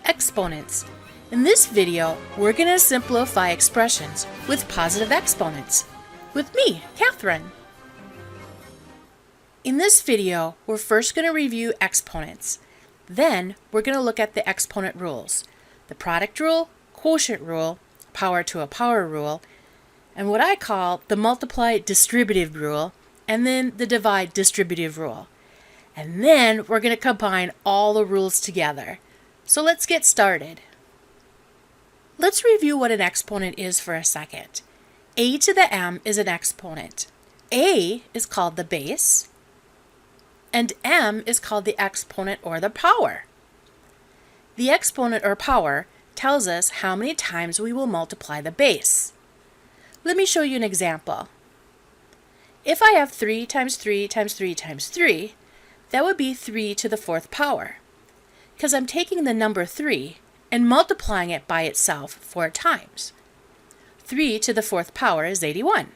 Exponents. In this video, we're going to simplify expressions with positive exponents. With me, Kathryn. In this video, we're first going to review exponents. Then, we're going to look at the exponent rules. The product rule, quotient rule, power to a power rule, and what I call the multiply distributive rule, and then the divide distributive rule. And then we're going to combine all the rules together. So let's get started. Let's review what an exponent is for a second. A to the m is an exponent. A is called the base, and m is called the exponent or the power. The exponent or power tells us how many times we will multiply the base. Let me show you an example. If I have 3 times 3 times 3 times 3, that would be 3 to the 4th power, because I'm taking the number 3 and multiplying it by itself 4 times. 3 to the 4th power is 81.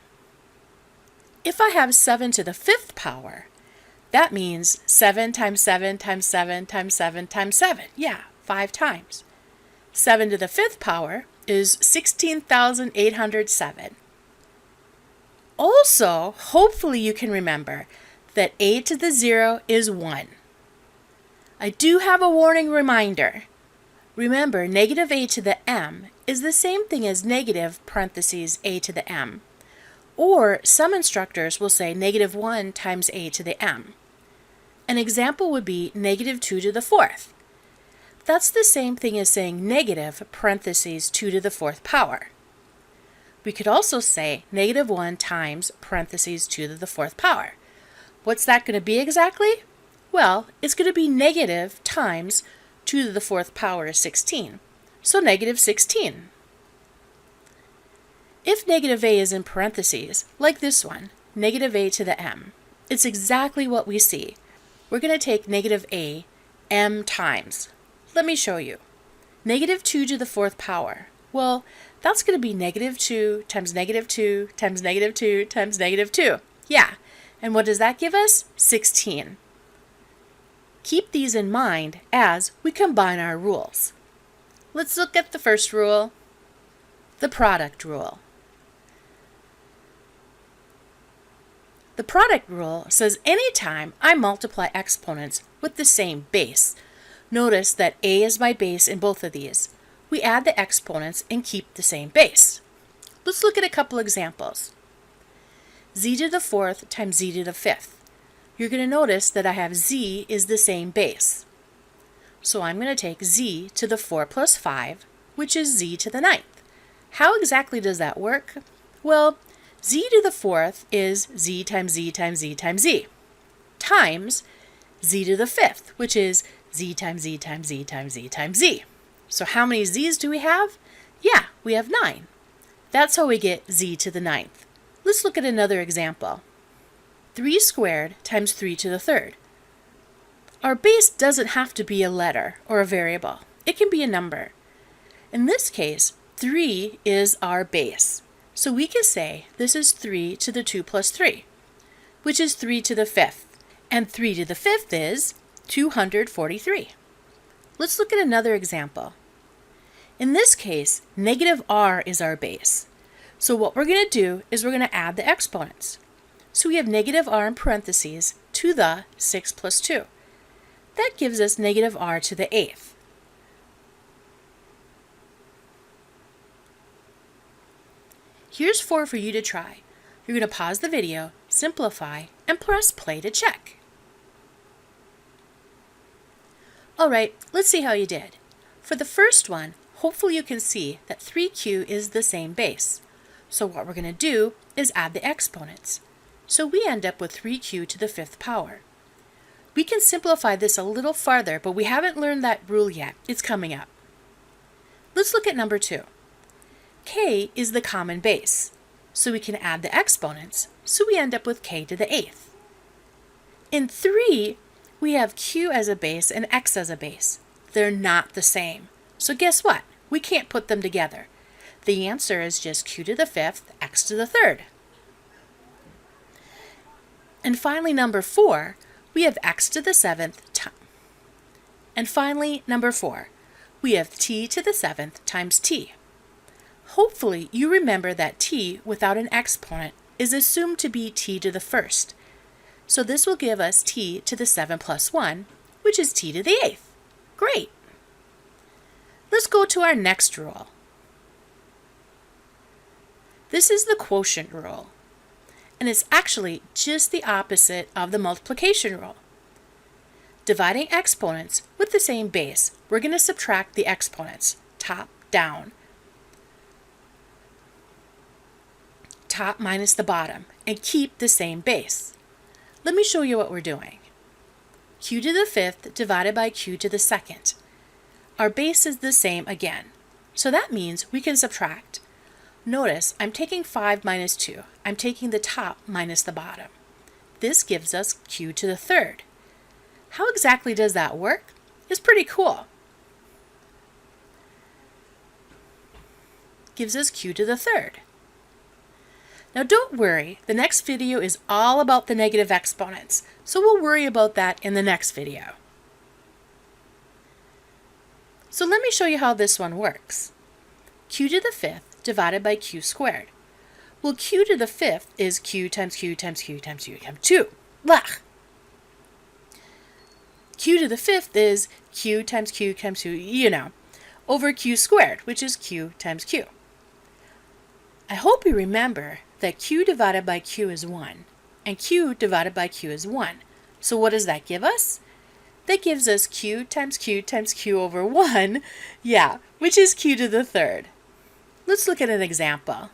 If I have 7 to the 5th power, that means 7 times 7 times 7 times 7 times 7. Yeah, 5 times. 7 to the 5th power is 16,807. Also, hopefully you can remember that a to the 0 is 1. I do have a warning reminder. Remember, negative a to the m is the same thing as negative parentheses a to the m. Or some instructors will say negative 1 times a to the m. An example would be negative 2 to the 4th. That's the same thing as saying negative parentheses 2 to the 4th power. We could also say negative 1 times parentheses 2 to the 4th power. What's that going to be exactly? Well, it's going to be negative times 2 to the 4th power is 16. So negative 16. If negative a is in parentheses, like this one, negative a to the m, it's exactly what we see. We're going to take negative a m times. Let me show you. Negative 2 to the 4th power. Well, that's going to be negative 2 times negative 2 times negative 2 times negative 2. Yeah, and what does that give us? 16. Keep these in mind as we combine our rules. Let's look at the first rule, the product rule. The product rule says anytime I multiply exponents with the same base, notice that a is my base in both of these. We add the exponents and keep the same base. Let's look at a couple examples. Z to the 4th times z to the 5th. You're going to notice that I have z is the same base. So I'm going to take z to the 4 plus 5, which is z to the 9th. How exactly does that work? Well, z to the 4th is z times z times z times z, times z to the 5th, which is z times z times z times z times z. So how many z's do we have? Yeah, we have 9. That's how we get z to the 9th. Let's look at another example. 3 squared times 3 to the 3rd. Our base doesn't have to be a letter or a variable. It can be a number. In this case, 3 is our base. So we can say this is 3 to the 2 plus 3, which is 3 to the 5th. And 3 to the 5th is 243. Let's look at another example. In this case, negative r is our base. So what we're going to do is we're going to add the exponents. So we have negative r in parentheses to the 6 plus 2. That gives us negative r to the 8th. Here's 4 for you to try. You're going to pause the video, simplify, and press play to check. Alright, let's see how you did. For the first one, hopefully you can see that 3q is the same base. So what we're going to do is add the exponents. So we end up with 3q to the 5th power. We can simplify this a little farther, but we haven't learned that rule yet. It's coming up. Let's look at number 2. K is the common base. So we can add the exponents. So we end up with k to the 8th. In 3, we have q as a base and x as a base. They're not the same. So guess what? We can't put them together. The answer is just q to the 5th, x to the 3rd. And finally, number 4, we have x to the 7th. And finally, number 4, we have t to the 7th times t. Hopefully you remember that t without an exponent is assumed to be t to the 1st. So this will give us t to the 7 plus 1, which is t to the 8th. Great! Let's go to our next rule. This is the quotient rule, and it's actually just the opposite of the multiplication rule. Dividing exponents with the same base, we're going to subtract the exponents, top down, top minus the bottom, and keep the same base. Let me show you what we're doing. Q to the 5th divided by q to the 2nd. Our base is the same again, so that means we can subtract. Notice I'm taking 5 minus 2. I'm taking the top minus the bottom. This gives us q to the 3rd. How exactly does that work? It's pretty cool. Gives us q to the 3rd. Now don't worry, the next video is all about the negative exponents, so we'll worry about that in the next video. So let me show you how this one works. Q to the 5th divided by q squared. Well, q to the 5th is q times q times q times q times 2. Blah. Q to the 5th is q times q times q, over q squared, which is q times q. I hope you remember that q divided by q is 1, and q divided by q is 1. So what does that give us? That gives us q times q times q over 1, which is q to the 3rd. Let's look at an example.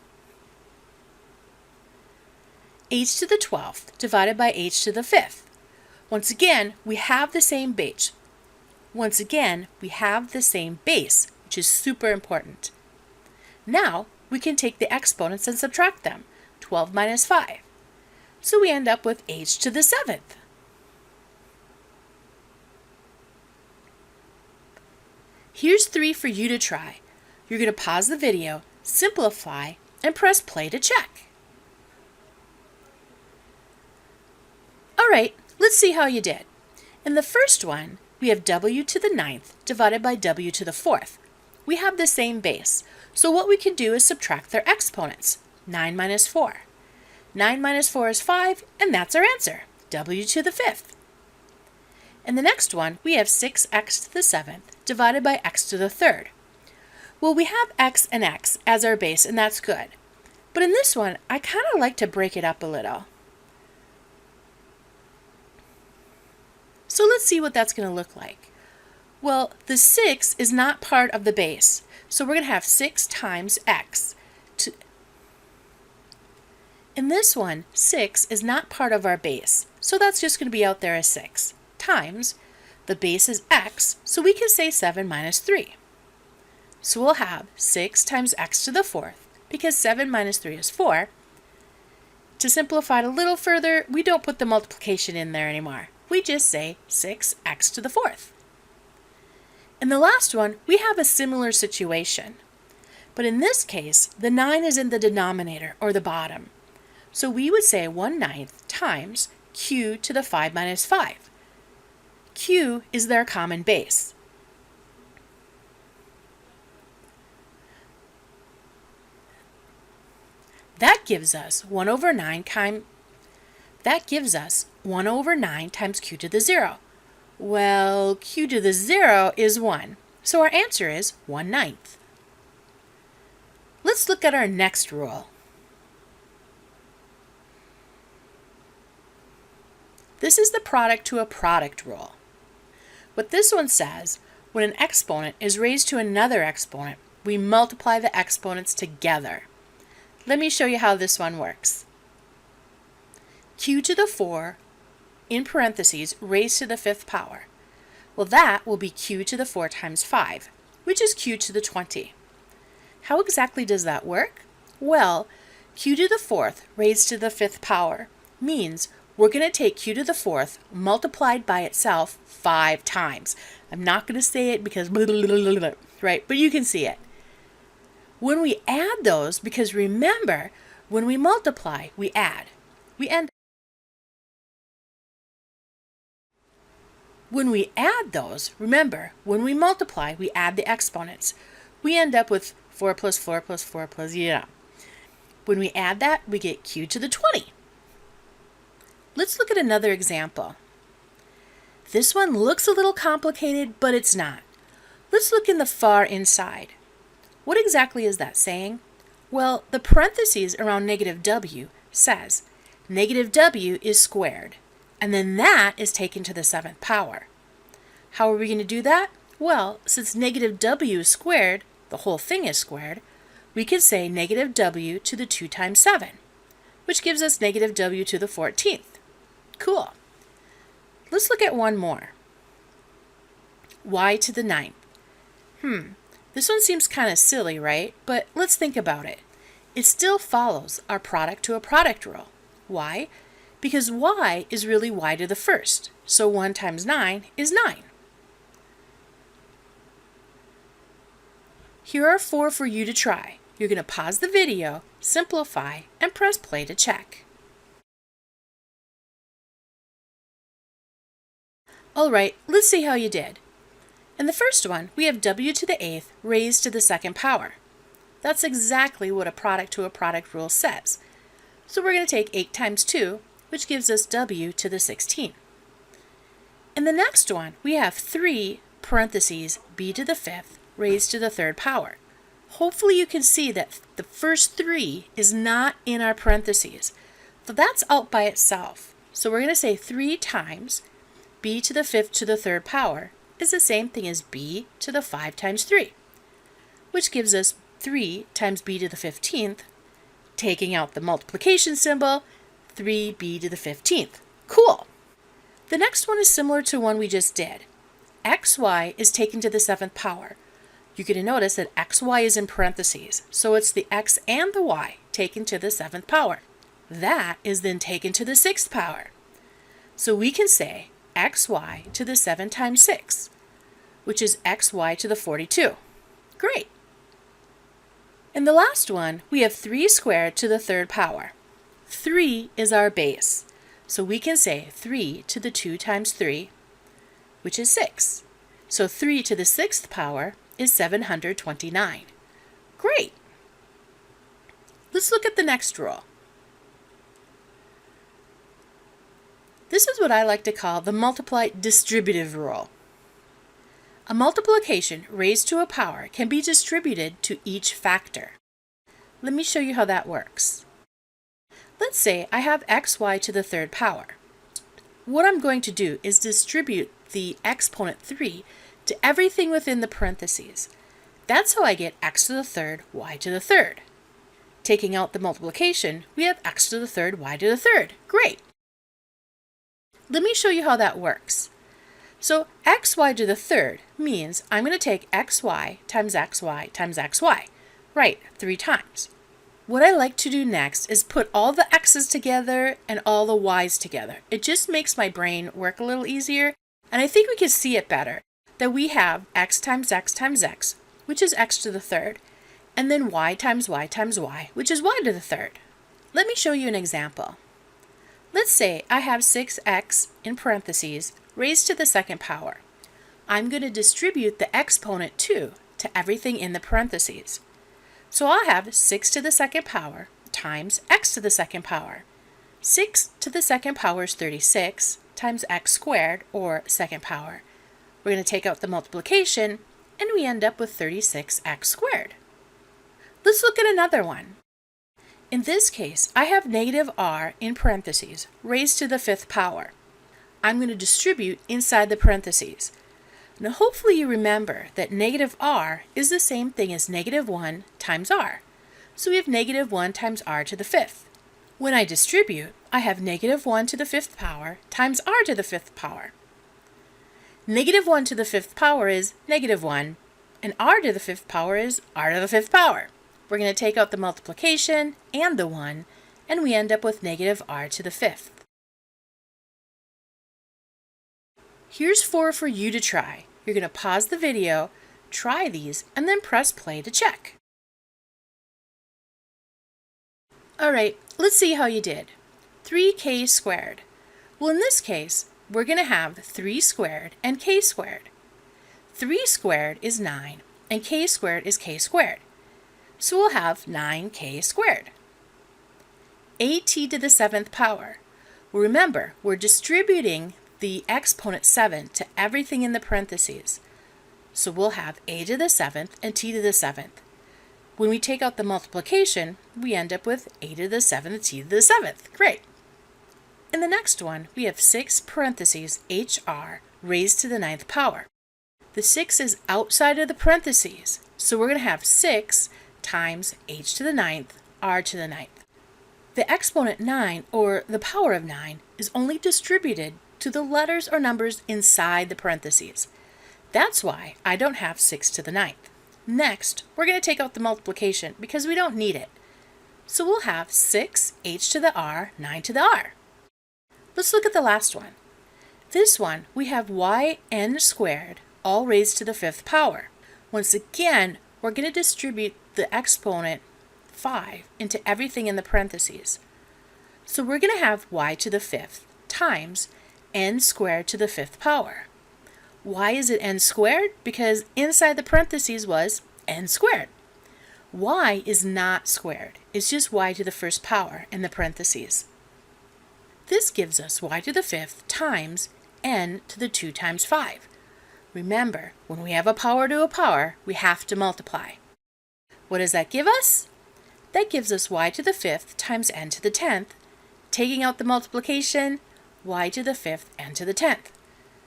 H to the 12th divided by h to the 5th. Once again, we have the same base. Which is super important. Now, we can take the exponents and subtract them. 12 minus 5. So we end up with h to the 7th. Here's 3 for you to try. You're going to pause the video, simplify, and press play to check. Alright, let's see how you did. In the first one, we have w to the 9th divided by w to the 4th. We have the same base, so what we can do is subtract their exponents. 9 minus 4. 9 minus 4 is 5, and that's our answer, w to the 5th. In the next one, we have 6x to the 7th divided by x to the 3rd. Well, we have x and x as our base, and that's good. But in this one, I kind of like to break it up a little. So let's see what that's going to look like. Well, the 6 is not part of the base, so we're going to have 6 times x. In this one, 6 is not part of our base, so that's just going to be out there as 6, times, the base is x, so we can say 7 minus 3. So we'll have 6 times x to the 4th, because 7 minus 3 is 4. To simplify it a little further, we don't put the multiplication in there anymore. We just say 6x to the 4th. In the last one, we have a similar situation. But in this case, the 9 is in the denominator, or the bottom. So we would say 1/9 times q to the 5 minus 5. Q is their common base. That gives us 1 over 9 times q to the 0. Well, q to the 0 is 1, so our answer is 1/9. Let's look at our next rule. This is the product to a product rule. What this one says, when an exponent is raised to another exponent, we multiply the exponents together. Let me show you how this one works. Q to the 4, in parentheses, raised to the 5th power. Well, that will be q to the 4 times 5, which is q to the 20. How exactly does that work? Well, q to the 4th raised to the 5th power means we're going to take q to the 4th multiplied by itself 5 times. I'm not going to say it because right, but you can see it. When we add those, because remember, when we multiply, we add. When we add those, remember, when we multiply, we add the exponents. We end up with 4 plus 4 plus 4 plus, When we add that, we get q to the 20. Let's look at another example. This one looks a little complicated, but it's not. Let's look in the far inside. What exactly is that saying? Well, the parentheses around negative w says negative w is squared, and then that is taken to the 7th power. How are we going to do that? Well, since negative w is squared, the whole thing is squared, we can say negative w to the 2 times 7, which gives us negative w to the 14th. Cool. Let's look at one more. Y to the 9th. This one seems kind of silly, right? But let's think about it. It still follows our product to a product rule. Why? Because y is really y to the 1st. So 1 times 9 is 9. Here are 4 for you to try. You're going to pause the video, simplify, and press play to check. Alright, let's see how you did. In the first one, we have w to the 8th raised to the 2nd power. That's exactly what a product to a product rule says. So we're going to take 8 times 2, which gives us w to the 16th. In the next one, we have 3 parentheses b to the 5th raised to the 3rd power. Hopefully you can see that the first 3 is not in our parentheses. So that's out by itself. So we're going to say 3 times b to the 5th to the 3rd power is the same thing as b to the 5 times 3, which gives us 3 times b to the 15th, taking out the multiplication symbol, 3b to the 15th. Cool! The next one is similar to one we just did. xy is taken to the 7th power. You're going to notice that xy is in parentheses, so it's the x and the y taken to the 7th power. That is then taken to the 6th power. So we can say xy to the 7 times 6, which is xy to the 42. Great! In the last one, we have 3 squared to the 3rd power. 3 is our base, so we can say 3 to the 2 times 3, which is 6. So 3 to the 6th power is 729. Great! Let's look at the next rule. This is what I like to call the multiply distributive rule. A multiplication raised to a power can be distributed to each factor. Let me show you how that works. Let's say I have xy to the 3rd power. What I'm going to do is distribute the exponent 3 to everything within the parentheses. That's how I get x to the 3rd, y to the 3rd. Taking out the multiplication, we have x to the 3rd, y to the 3rd. Great! Let me show you how that works. So xy to the 3rd means I'm going to take xy times xy times xy. Right, 3 times. What I like to do next is put all the x's together and all the y's together. It just makes my brain work a little easier, and I think we can see it better. That we have x times x times x, which is x to the 3rd, and then y times y times y, which is y to the 3rd. Let me show you an example. Let's say I have 6x in parentheses raised to the 2nd power. I'm going to distribute the exponent 2 to everything in the parentheses. So I'll have 6 to the 2nd power times x to the 2nd power. 6 to the 2nd power is 36 times x squared, or 2nd power. We're going to take out the multiplication, and we end up with 36x squared. Let's look at another one. In this case, I have negative r in parentheses raised to the 5th power. I'm going to distribute inside the parentheses. Now hopefully you remember that negative r is the same thing as negative 1 times r. So we have negative 1 times r to the 5th. When I distribute, I have negative 1 to the 5th power times r to the 5th power. Negative 1 to the 5th power is negative 1, and r to the 5th power is r to the 5th power. We're going to take out the multiplication and the 1, and we end up with negative r to the 5th. Here's 4 for you to try. You're going to pause the video, try these, and then press play to check. Alright, let's see how you did. 3k squared. Well, in this case, we're going to have 3 squared and k squared. 3 squared is 9, and k squared is k squared. So we'll have 9k squared. At to the 7th power. Well, remember, we're distributing the exponent 7 to everything in the parentheses. So we'll have a to the 7th and t to the 7th. When we take out the multiplication, we end up with a to the 7th, t to the 7th. Great. In the next one, we have 6 parentheses hr raised to the 9th power. The 6 is outside of the parentheses, so we're going to have 6 times h to the 9th, r to the 9th. The exponent 9, or the power of 9, is only distributed to the letters or numbers inside the parentheses. That's why I don't have 6 to the 9th. Next, we're going to take out the multiplication because we don't need it. So we'll have 6 h to the r, 9 to the r. Let's look at the last one. This one, we have yn squared, all raised to the 5th power. Once again, we're going to distribute the exponent 5 into everything in the parentheses. So we're going to have y to the 5th times n squared to the 5th power. Why is it n squared? Because inside the parentheses was n squared. Y is not squared. It's just y to the 1st power in the parentheses. This gives us y to the 5th times n to the 2 times 5. Remember, when we have a power to a power, we have to multiply. What does that give us? That gives us y to the 5th times n to the 10th. Taking out the multiplication, y to the 5th, n to the 10th.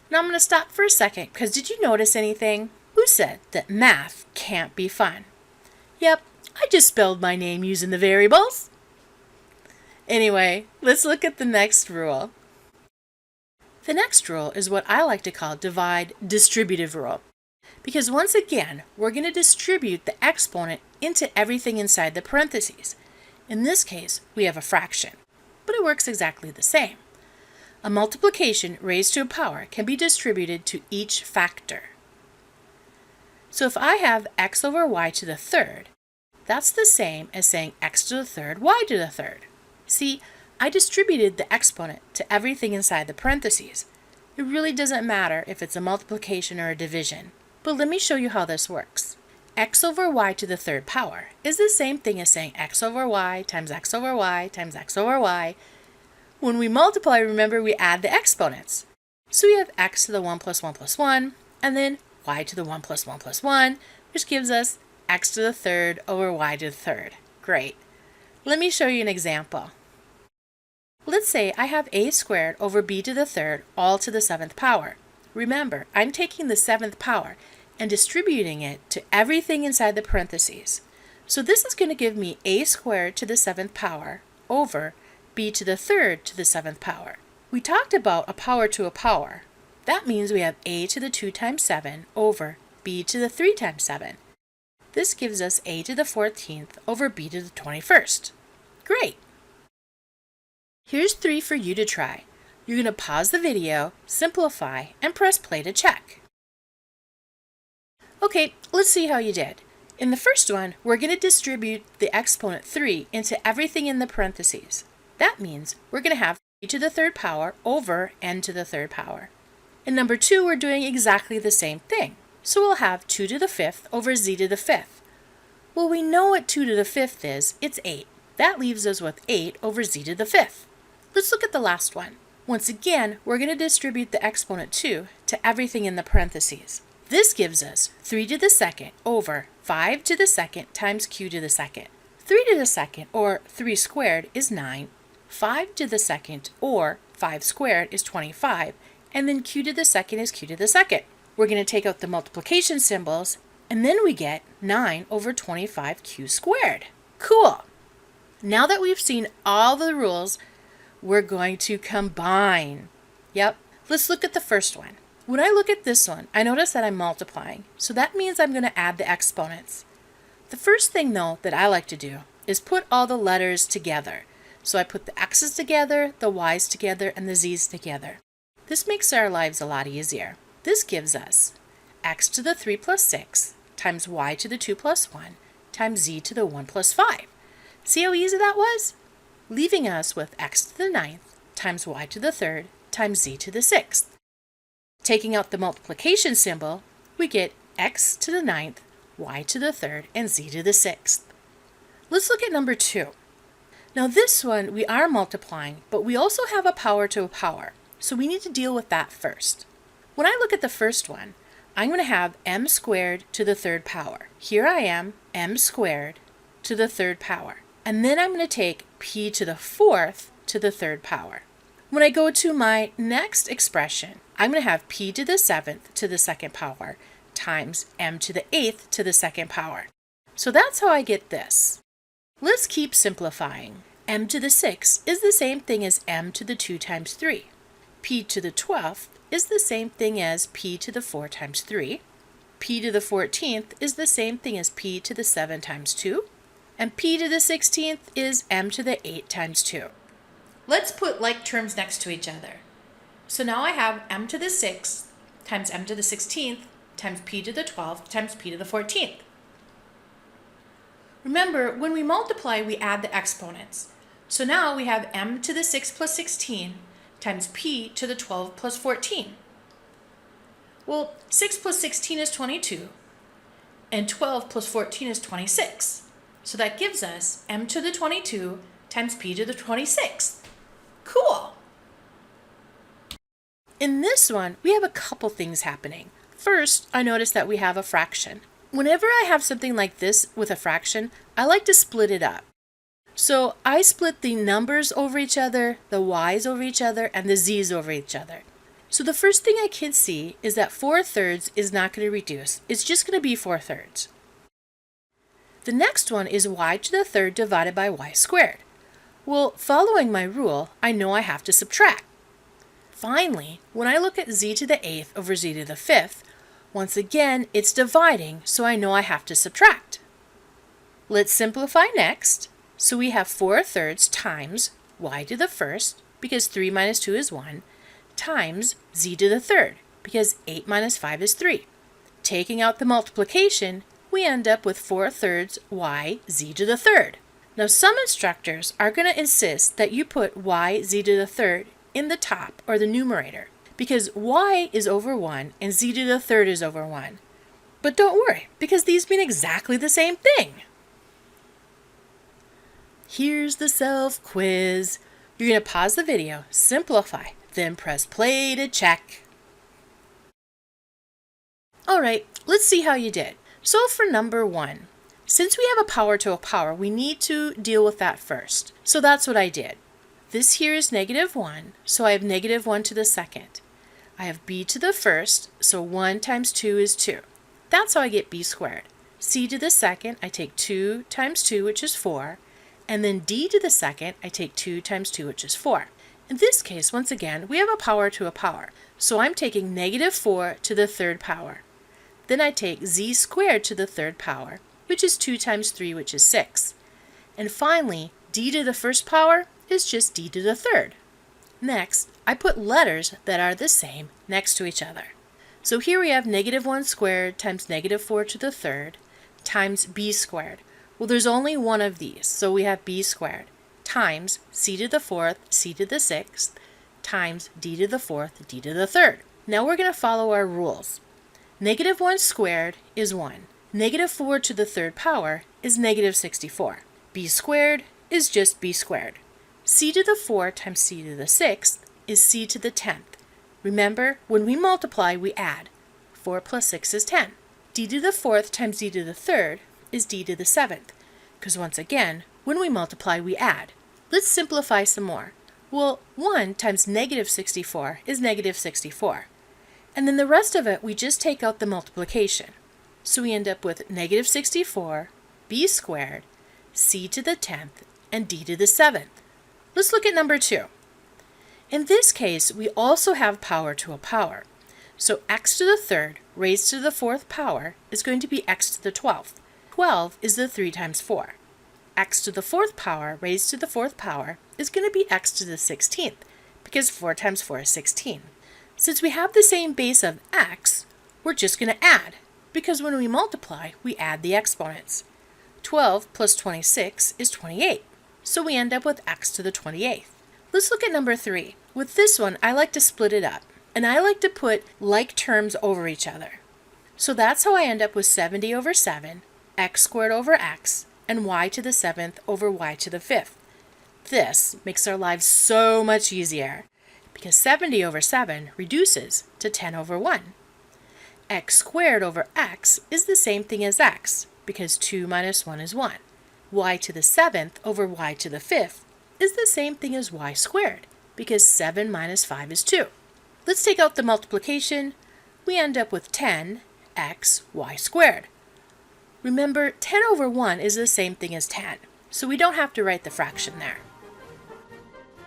Now I'm going to stop for a second because did you notice anything? Who said that math can't be fun? Yep, I just spelled my name using the variables. Anyway, let's look at the next rule. The next rule is what I like to call divide distributive rule. Because once again, we're going to distribute the exponent into everything inside the parentheses. In this case, we have a fraction, but it works exactly the same. A multiplication raised to a power can be distributed to each factor. So if I have x over y to the 3rd, that's the same as saying x to the 3rd, y to the 3rd. See, I distributed the exponent to everything inside the parentheses. It really doesn't matter if it's a multiplication or a division. But let me show you how this works. X over y to the 3rd power is the same thing as saying x over y times x over y times x over y. When we multiply, remember we add the exponents. So we have x to the 1 plus 1 plus 1, and then y to the 1 plus 1 plus 1, which gives us x to the 3rd over y to the 3rd. Great. Let me show you an example. Let's say I have a squared over b to the 3rd all to the 7th power. Remember, I'm taking the 7th power and distributing it to everything inside the parentheses. So this is going to give me a squared to the 7th power over b to the 3rd to the 7th power. We talked about a power to a power. That means we have a to the 2 times 7 over b to the 3 times 7. This gives us a to the 14th over b to the 21st. Great! Here's 3 for you to try. You're going to pause the video, simplify, and press play to check. Okay, let's see how you did. In the first one, we're going to distribute the exponent 3 into everything in the parentheses. That means we're going to have e to the 3rd power over n to the 3rd power. In number 2, we're doing exactly the same thing. So we'll have 2 to the 5th over z to the 5th. Well, we know what 2 to the 5th is. It's 8. That leaves us with 8 over z to the 5th. Let's look at the last one. Once again, we're going to distribute the exponent 2 to everything in the parentheses. This gives us 3 to the 2nd over 5 to the 2nd times q to the 2nd. 3 to the 2nd, or 3 squared, is 9. 5 to the 2nd, or 5 squared, is 25. And then q to the 2nd is q to the 2nd. We're going to take out the multiplication symbols, and then we get 9 over 25q squared. Cool! Now that we've seen all the rules, we're going to combine. Yep, let's look at the first one. When I look at this one, I notice that I'm multiplying, so that means I'm going to add the exponents. The first thing, though, that I like to do is put all the letters together. So I put the x's together, the y's together, and the z's together. This makes our lives a lot easier. This gives us x to the 3 plus 6 times y to the 2 plus 1 times z to the 1 plus 5. See how easy that was? Leaving us with x to the 9th times y to the 3rd times z to the 6th. Taking out the multiplication symbol, we get x to the 9th, y to the 3rd, and z to the 6th. Let's look at number 2. Now this one we are multiplying, but we also have a power to a power, so we need to deal with that first. When I look at the first one, I'm going to have m squared to the 3rd power. Here I am, m squared to the 3rd power. And then I'm going to take p to the 4th to the 3rd power. When I go to my next expression, I'm going to have p to the 7th to the 2nd power times m to the 8th to the 2nd power. So that's how I get this. Let's keep simplifying. M to the 6 is the same thing as m to the 2 times 3. P to the 12th is the same thing as p to the 4 times 3. P to the 14th is the same thing as p to the 7 times 2. And p to the 16th is m to the 8 times 2. Let's put like terms next to each other. So now I have m to the 6th times m to the 16th times p to the 12th times p to the 14th. Remember, when we multiply, we add the exponents. So now we have m to the 6 plus 16 times p to the 12 plus 14. Well, 6 plus 16 is 22, and 12 plus 14 is 26. So that gives us m to the 22 times p to the 26th. Cool! In this one, we have a couple things happening. First, I notice that we have a fraction. Whenever I have something like this with a fraction, I like to split it up. So I split the numbers over each other, the y's over each other, and the z's over each other. So the first thing I can see is that 4/3 is not going to reduce. It's just going to be 4/3. The next one is y to the 3rd divided by y squared. Well, following my rule, I know I have to subtract. Finally, when I look at z to the 8th over z to the 5th, once again, it's dividing, so I know I have to subtract. Let's simplify next. So we have 4/3 times y to the 1st, because 3 minus 2 is 1, times z to the 3rd, because 8 minus 5 is 3. Taking out the multiplication, we end up with 4/3 y z to the 3rd. Now some instructors are going to insist that you put y z to the 3rd in the top, or the numerator, because y is over 1 and z to the 3rd is over 1. But don't worry, because these mean exactly the same thing. Here's the self-quiz. You're going to pause the video, simplify, then press play to check. Alright, let's see how you did. So for number 1, since we have a power to a power, we need to deal with that first. So that's what I did. This here is -1, so I have -1 to the 2nd. I have b to the 1st, so 1 times 2 is 2. That's how I get b squared. C to the 2nd, I take 2 times 2, which is 4. And then d to the 2nd, I take 2 times 2, which is 4. In this case, once again, we have a power to a power. So I'm taking -4 to the 3rd power. Then I take z squared to the 3rd power, which is 2 times 3, which is 6. And finally, d to the 1st power is just d to the 3rd. Next, I put letters that are the same next to each other. So here we have -1 squared times -4 to the 3rd times b squared. Well, there's only one of these, so we have b squared times c to the 4th, c to the 6th, times d to the 4th, d to the 3rd. Now we're going to follow our rules. -1 squared is 1. -4 to the 3rd power is -64. b squared is just b squared. C to the 4 times c to the 6th is c to the 10th. Remember, when we multiply, we add. 4 plus 6 is 10. D to the 4th times d to the 3rd is d to the 7th, because once again, when we multiply, we add. Let's simplify some more. Well, 1 times -64 is -64. And then the rest of it, we just take out the multiplication. So we end up with -64, b squared, c to the 10th, and d to the 7th. Let's look at number 2. In this case, we also have power to a power. So x to the 3rd raised to the 4th power is going to be x to the 12th. 12 is the 3 times 4. X to the 4th power raised to the 4th power is going to be x to the 16th, because 4 times 4 is 16. Since we have the same base of x, we're just going to add, because when we multiply, we add the exponents. 12 plus 26 is 28, so we end up with x to the 28th. Let's look at number 3. With this one, I like to split it up, and I like to put like terms over each other. So that's how I end up with 70 over 7, x squared over x, and y to the 7th over y to the 5th. This makes our lives so much easier because 70 over 7 reduces to 10 over 1. X squared over x is the same thing as x because 2 minus 1 is 1. Y to the 7th over y to the 5th is the same thing as y squared because 7 minus 5 is 2. Let's take out the multiplication. We end up with 10x y squared. Remember, 10 over 1 is the same thing as 10, so we don't have to write the fraction there.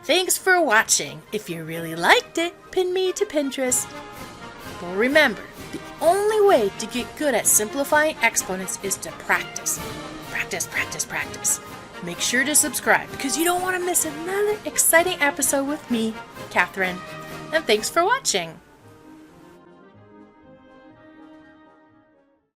Thanks for watching. If you really liked it, pin me to Pinterest. But remember, the only way to get good at simplifying exponents is to practice. Practice, practice, practice. Make sure to subscribe because you don't want to miss another exciting episode with me, Kathryn. And thanks for watching.